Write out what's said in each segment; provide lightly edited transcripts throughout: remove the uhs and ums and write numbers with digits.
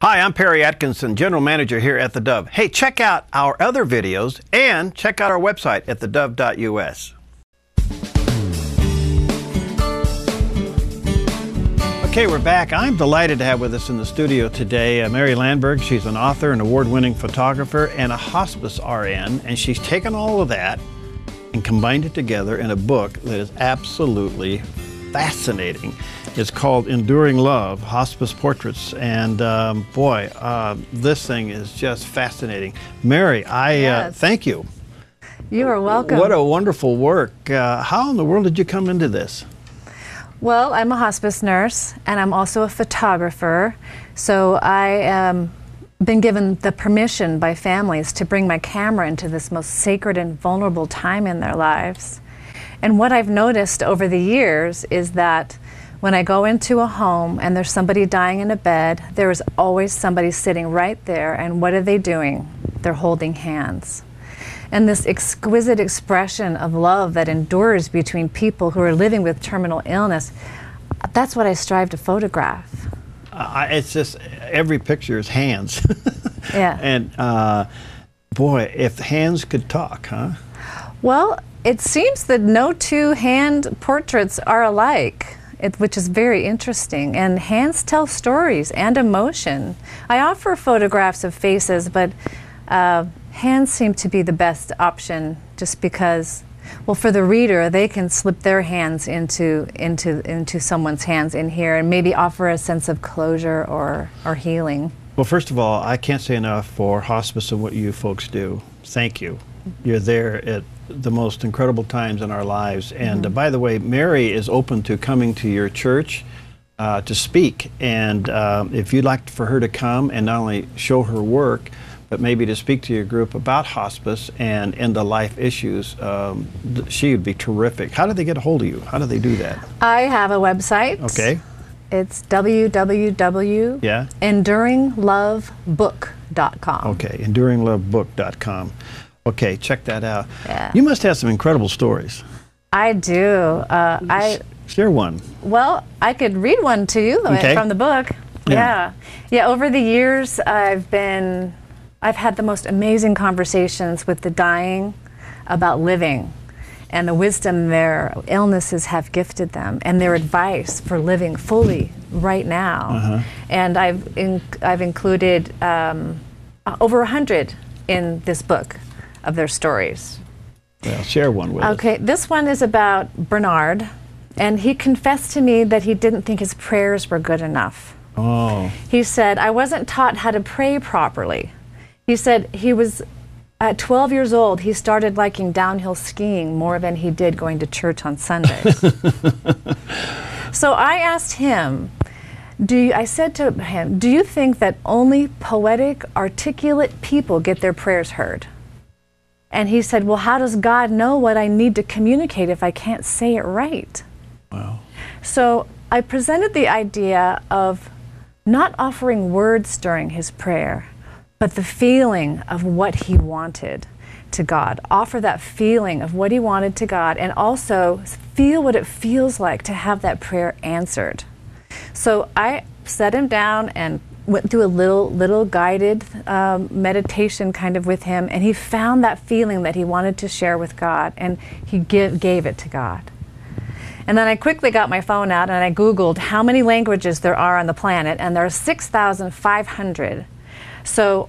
Hi, I'm Perry Atkinson, General Manager here at theDove. Hey, check out our other videos and check out our website at thedove.us. Okay, we're back. I'm delighted to have with us in the studio today Mary Landberg. She's an author, an award-winning photographer, and a hospice RN, and she's taken all of that and combined it together in a book that is absolutely fascinating. It's called Enduring Love, Hospice Portraits, and this thing is just fascinating. Mary, thank you. You are welcome. What a wonderful work. How in the world did you come into this? Well, I'm a hospice nurse, and I'm also a photographer, so I been given the permission by families to bring my camera into this most sacred and vulnerable time in their lives. And what I've noticed over the years is that when I go into a home and there's somebody dying in a bed, there is always somebody sitting right there, and what are they doing? They're holding hands. And this exquisite expression of love that endures between people who are living with terminal illness, that's what I strive to photograph. It's just, every picture is hands. Yeah. And boy, if hands could talk, huh? Well, it seems that no two hand portraits are alike, which is very interesting. And hands tell stories and emotion. I offer photographs of faces, but hands seem to be the best option just because, well, for the reader, they can slip their hands into someone's hands in here and maybe offer a sense of closure or healing. Well, first of all, I can't say enough for hospice and what you folks do. Thank you. You're there at the most incredible times in our lives. And by the way, Mary is open to coming to your church to speak. And if you'd like for her to come and not only show her work, but maybe to speak to your group about hospice and end-of-life issues, she would be terrific. How do they get a hold of you? How do they do that? I have a website. Okay. It's www.enduringlovebook.com. Okay, enduringlovebook.com. Okay, check that out. Yeah. You must have some incredible stories. I do. Share one. Well, I could read one to you from the book. Yeah. Over the years, I've had the most amazing conversations with the dying about living and the wisdom their illnesses have gifted them and their advice for living fully right now. And I've included over 100 in this book of their stories. Well, share one with us. Okay, this one is about Bernard, and he confessed to me that he didn't think his prayers were good enough. Oh. He said, I wasn't taught how to pray properly. He said he was, at 12 years old, he started liking downhill skiing more than he did going to church on Sundays. So I asked him, I said to him, do you think that only poetic, articulate people get their prayers heard? And he said, well, how does God know what I need to communicate if I can't say it right? Wow. So I presented the idea of not offering words during his prayer, but the feeling of what he wanted to God. Offer that feeling of what he wanted to God, and also feel what it feels like to have that prayer answered. So I set him down and went through a little guided meditation kind of with him, and he found that feeling that he wanted to share with God, and he gave it to God. And then I quickly got my phone out and I Googled how many languages there are on the planet, and there are 6,500. So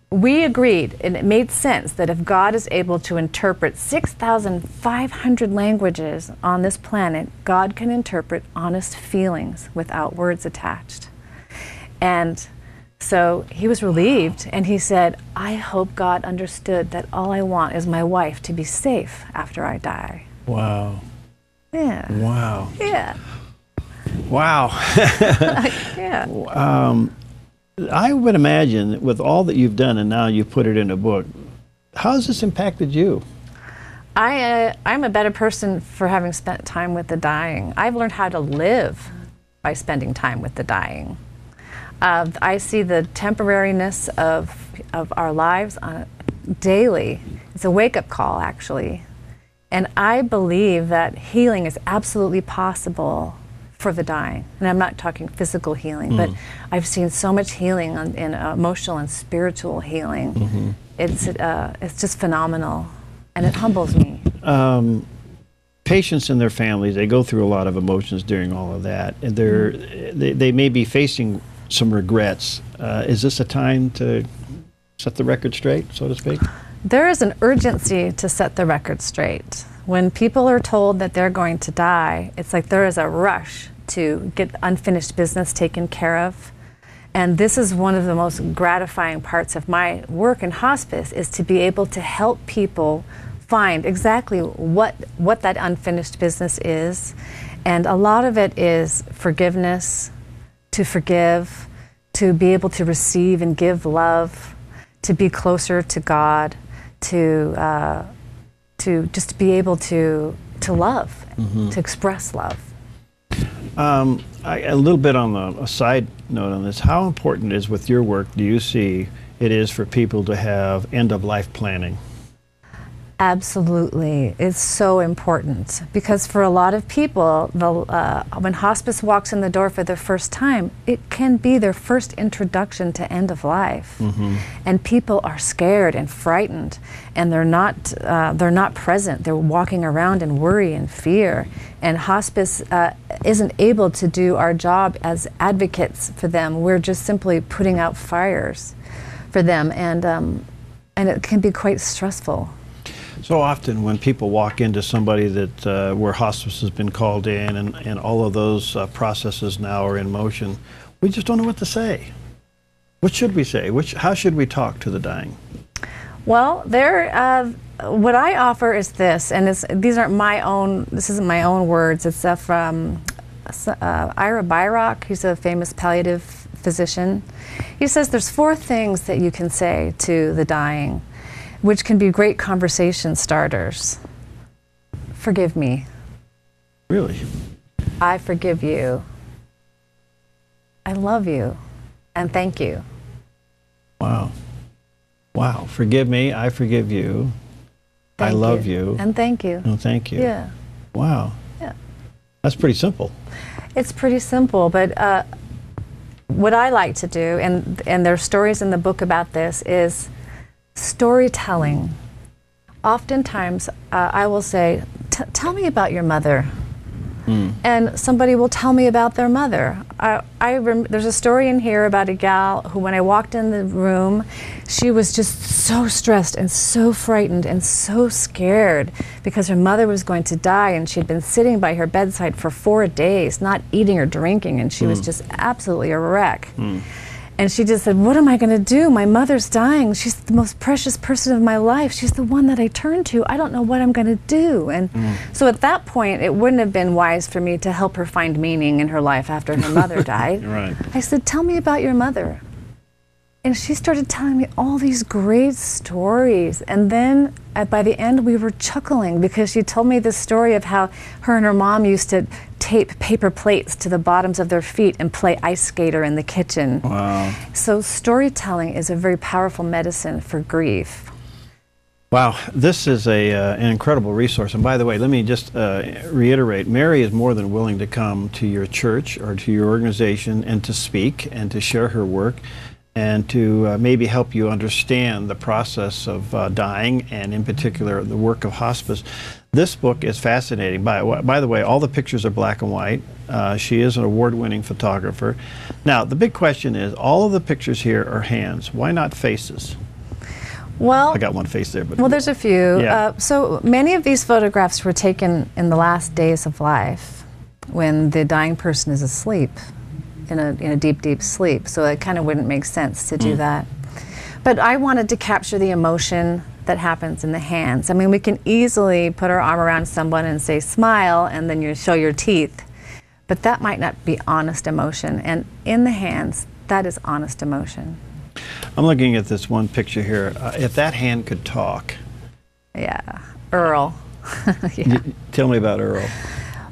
we agreed, and it made sense, that if God is able to interpret 6,500 languages on this planet, God can interpret honest feelings without words attached. And so he was relieved, and he said, I hope God understood that all I want is my wife to be safe after I die. Wow. Yeah. Wow. Yeah. Wow. Yeah. I would imagine that with all that you've done and now you put it in a book, how has this impacted you? I'm a better person for having spent time with the dying. I've learned how to live by spending time with the dying. I see the temporariness of our lives daily. It's a wake-up call, actually. And I believe that healing is absolutely possible for the dying. And I'm not talking physical healing, but I've seen so much healing in emotional and spiritual healing. It's just phenomenal, and it humbles me. Patients and their families, they go through a lot of emotions during all of that, and they may be facing some regrets. Is this a time to set the record straight, so to speak? There is an urgency to set the record straight. When people are told that they're going to die, it's like there is a rush to get unfinished business taken care of. And this is one of the most gratifying parts of my work in hospice, is to be able to help people find exactly what that unfinished business is. And a lot of it is forgiveness, to forgive, to be able to receive and give love, to be closer to God, to just be able to love, to express love. A little bit on a side note on this, how important is with your work do you see it is for people to have end-of-life planning? Absolutely. It's so important, because for a lot of people, when hospice walks in the door for the first time, it can be their first introduction to end of life. And people are scared and frightened, and they're not present. They're walking around in worry and fear. And hospice isn't able to do our job as advocates for them. We're just simply putting out fires for them, and it can be quite stressful. So often when people walk into somebody that where hospice has been called in, and all of those processes now are in motion, we just don't know what to say. What should we say? How should we talk to the dying? Well, what I offer is this, and these aren't my own. This isn't my own words. It's from Ira Byrok. He's a famous palliative physician. He says there's 4 things that you can say to the dying, which can be great conversation starters. Forgive me. Really? I forgive you. I love you. And thank you. Wow. Wow. Forgive me. I forgive you. I love you. And thank you. And thank you. Yeah. Wow. Yeah. That's pretty simple. It's pretty simple, but what I like to do, and there are stories in the book about this, is storytelling. Oftentimes, I will say, tell me about your mother. And somebody will tell me about their mother. There's a story in here about a gal who, when I walked in the room, she was just so stressed and so frightened and so scared because her mother was going to die, and she'd been sitting by her bedside for 4 days, not eating or drinking, and she was just absolutely a wreck. And she just said, what am I going to do? My mother's dying. She's the most precious person of my life. She's the one that I turn to. I don't know what I'm going to do. And so at that point, it wouldn't have been wise for me to help her find meaning in her life after her mother died. Right. I said, tell me about your mother. And she started telling me all these great stories. And then by the end, we were chuckling because she told me this story of how her and her mom used to tape paper plates to the bottoms of their feet and play ice skater in the kitchen. Wow. So storytelling is a very powerful medicine for grief. Wow, this is an incredible resource. And by the way, let me just reiterate, Mary is more than willing to come to your church or to your organization and to speak and to share her work and to maybe help you understand the process of dying, and in particular the work of hospice. This book is fascinating. By the way, all the pictures are black and white. She is an award-winning photographer. Now, the big question is, all of the pictures here are hands. Why not faces? Well, I got one face there, but well, there's a few. Yeah. So many of these photographs were taken in the last days of life, when the dying person is asleep, in a deep, deep sleep. So it kind of wouldn't make sense to do that. But I wanted to capture the emotion that happens in the hands. I mean, we can easily put our arm around someone and say, smile, and then you show your teeth. But that might not be honest emotion. And in the hands, that is honest emotion. I'm looking at this one picture here. If that hand could talk. Yeah, Earl. Yeah. Tell me about Earl.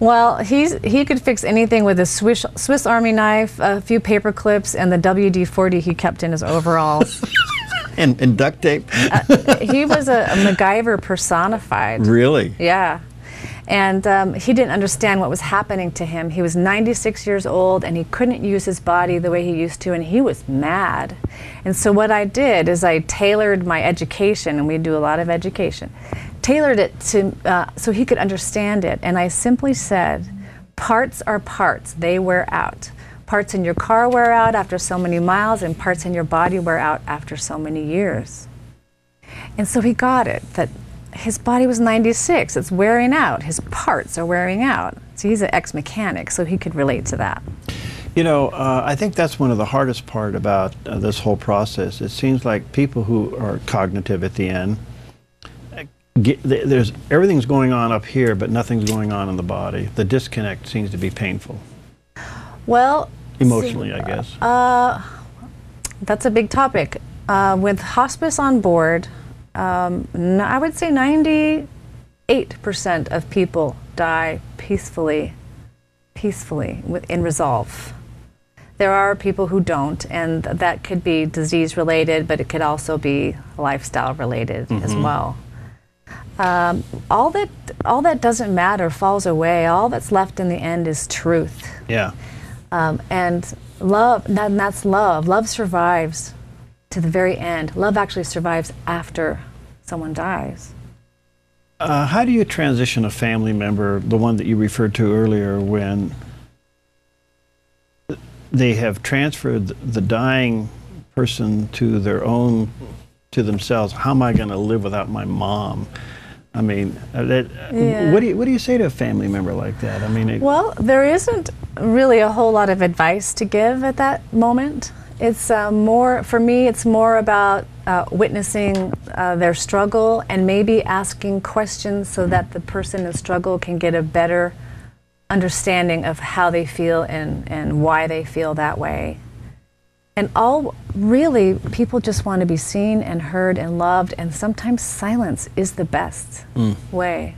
Well, he could fix anything with a Swiss Army knife, a few paper clips, and the WD-40 he kept in his overalls. and duct tape? He was a MacGyver personified. Really? Yeah. And he didn't understand what was happening to him. He was 96 years old and he couldn't use his body the way he used to, and he was mad. And so what I did is I tailored my education, and we do a lot of education, tailored it to so he could understand it. And I simply said, parts are parts, they wear out. Parts in your car wear out after so many miles, and parts in your body wear out after so many years. And so he got it, that his body was 96, it's wearing out, his parts are wearing out. So he's an ex-mechanic, so he could relate to that. You know, I think that's one of the hardest part about this whole process. It seems like people who are cognitive at the end, everything's going on up here, but nothing's going on in the body. The disconnect seems to be painful. Well, emotionally, I guess. That's a big topic. With hospice on board, I would say 98% of people die peacefully in resolve. There are people who don't, and that could be disease related, but it could also be lifestyle related as well. All that doesn't matter falls away. All that's left in the end is truth. Yeah. And love, and that's love. Love survives to the very end. Love actually survives after someone dies. How do you transition a family member, the one that you referred to earlier, when they have transferred the dying person to themselves? How am I going to live without my mom? I mean, what do you say to a family member like that? I mean, well, there isn't really a whole lot of advice to give at that moment. It's for me, it's more about witnessing their struggle and maybe asking questions so that the person in struggle can get a better understanding of how they feel and why they feel that way. And really, people just want to be seen and heard and loved, and sometimes silence is the best way.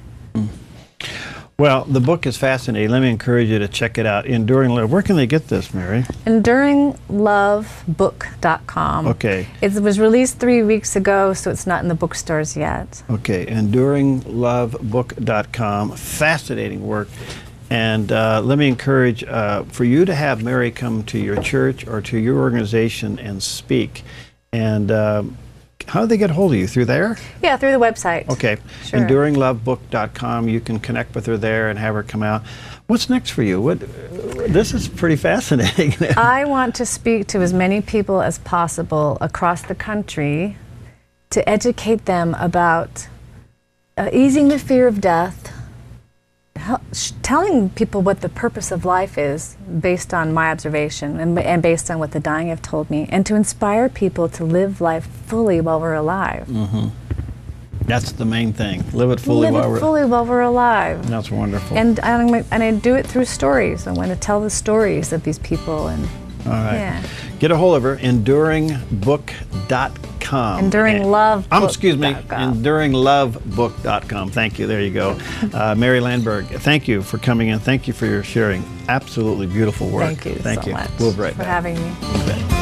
Well, the book is fascinating. Let me encourage you to check it out. Enduring Love. Where can they get this, Mary? EnduringLoveBook.com. Okay. It was released 3 weeks ago, so it's not in the bookstores yet. Okay, EnduringLoveBook.com. Fascinating work. And let me encourage for you to have Mary come to your church or to your organization and speak. And how do they get a hold of you? Through there? Yeah, through the website. Okay. Sure. EnduringLoveBook.com. You can connect with her there and have her come out. What's next for you? This is pretty fascinating. I want to speak to as many people as possible across the country to educate them about easing the fear of death, telling people what the purpose of life is based on my observation and based on what the dying have told me, and to inspire people to live life fully while we're alive. That's the main thing. Live it fully while we're alive. That's wonderful. And I do it through stories. I want to tell the stories of these people. And all right. Yeah. Get a hold of her, EnduringBook.com. EnduringLoveBook.com. Thank you. There you go. Mary Landberg, thank you for coming in. Thank you for your sharing. Absolutely beautiful work. Thank you so much. We'll be right back. For having me. Okay.